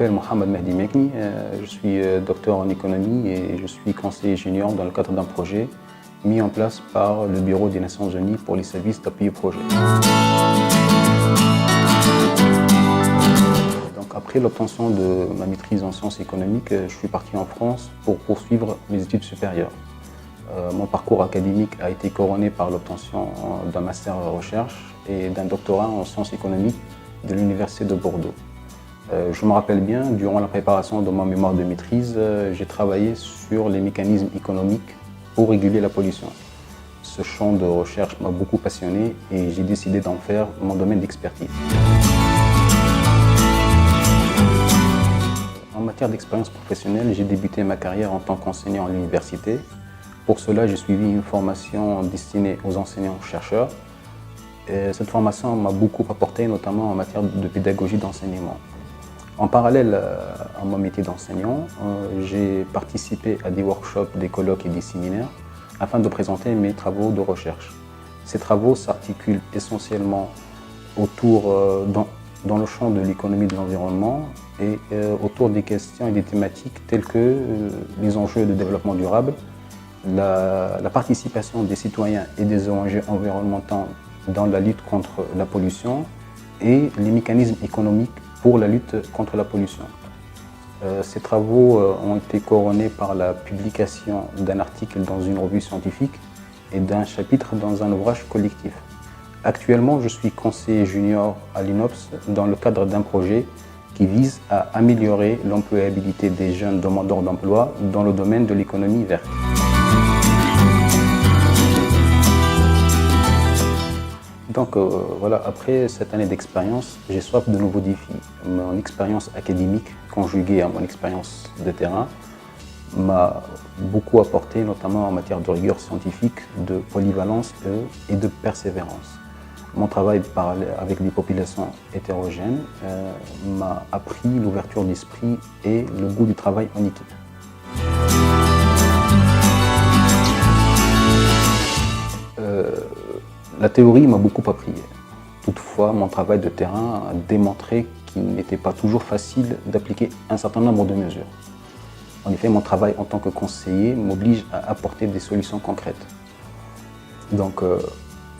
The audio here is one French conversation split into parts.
m'appelle Mohamed Mehdi Mekni, je suis docteur en économie et je suis conseiller junior dans le cadre d'un projet mis en place par le Bureau des Nations Unies pour les services d'appui au projet. Donc, après l'obtention de ma maîtrise en sciences économiques, je suis parti en France pour poursuivre mes études supérieures. Mon parcours académique a été couronné par l'obtention d'un master en recherche et d'un doctorat en sciences économiques de l'Université de Bordeaux. Je me rappelle bien, durant la préparation de mon mémoire de maîtrise, j'ai travaillé sur les mécanismes économiques pour réguler la pollution. Ce champ de recherche m'a beaucoup passionné et j'ai décidé d'en faire mon domaine d'expertise. En matière d'expérience professionnelle, j'ai débuté ma carrière en tant qu'enseignant à l'université. Pour cela, j'ai suivi une formation destinée aux enseignants-chercheurs. Cette formation m'a beaucoup apporté, notamment en matière de pédagogie d'enseignement. En parallèle à mon métier d'enseignant, j'ai participé à des workshops, des colloques et des séminaires afin de présenter mes travaux de recherche. Ces travaux s'articulent essentiellement dans le champ de l'économie de l'environnement et autour des questions et des thématiques telles que les enjeux de développement durable, la participation des citoyens et des ONG environnementaux dans la lutte contre la pollution et les mécanismes économiques pour la lutte contre la pollution. Ces travaux ont été couronnés par la publication d'un article dans une revue scientifique et d'un chapitre dans un ouvrage collectif. Actuellement, je suis conseiller junior à l'INOPS dans le cadre d'un projet qui vise à améliorer l'employabilité des jeunes demandeurs d'emploi dans le domaine de l'économie verte. Donc voilà, après cette année d'expérience, j'ai soif de nouveaux défis. Mon expérience académique, conjuguée à mon expérience de terrain, m'a beaucoup apporté, notamment en matière de rigueur scientifique, de polyvalence et de persévérance. Mon travail avec des populations hétérogènes m'a appris l'ouverture d'esprit et le goût du travail en équipe. La théorie m'a beaucoup appris. Toutefois, mon travail de terrain a démontré qu'il n'était pas toujours facile d'appliquer un certain nombre de mesures. En effet, mon travail en tant que conseiller m'oblige à apporter des solutions concrètes. Donc,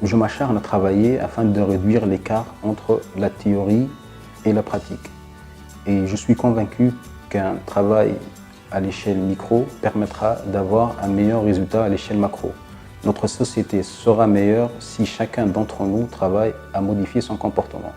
je m'acharne à travailler afin de réduire l'écart entre la théorie et la pratique. Et je suis convaincu qu'un travail à l'échelle micro permettra d'avoir un meilleur résultat à l'échelle macro. Notre société sera meilleure si chacun d'entre nous travaille à modifier son comportement.